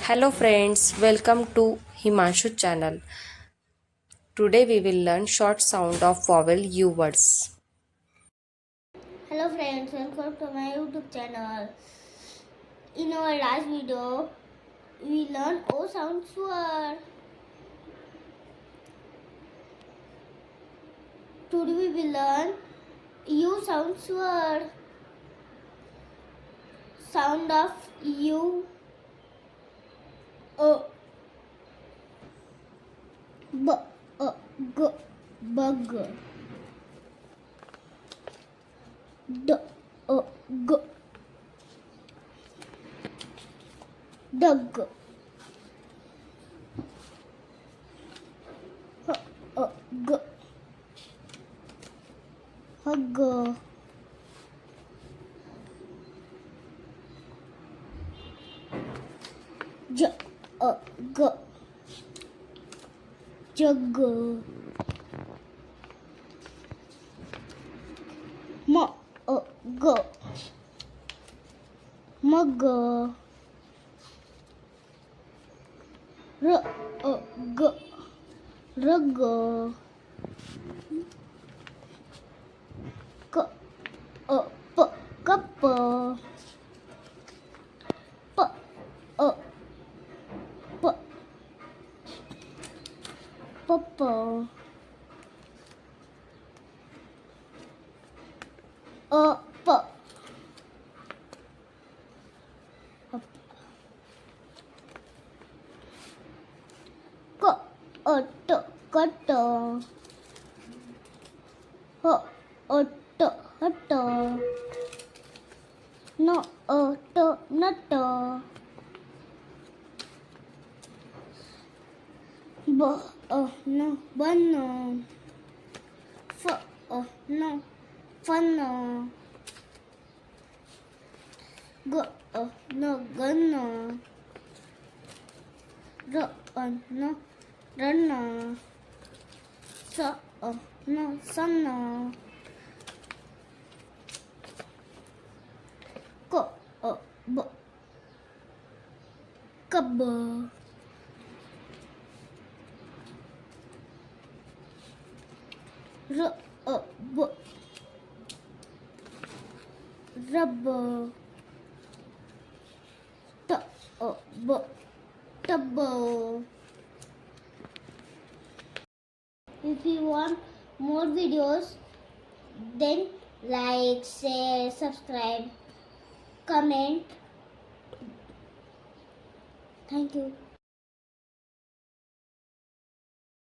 Hello friends, welcome to Himanshu channel. Today we will learn short sound of vowel U words. Hello friends, welcome to my YouTube channel. In our last video, we learned O sound word. Today we will learn U sound word. Sound of U, O, B, G, bug, D, G, dug, H, G, hug, J, G, jug, M, G, mug, R, G, rug, K, P, cup, P, P, purple, P, K, T, cut, H, T, hut, N, T, nut, B, N, bun, F, N, fun, G, N, gun, R, N, run, S, N, sun, K, B, cub, R, B, rub, T, B, tub. If you want more videos, then like, share, subscribe, comment. Thank you.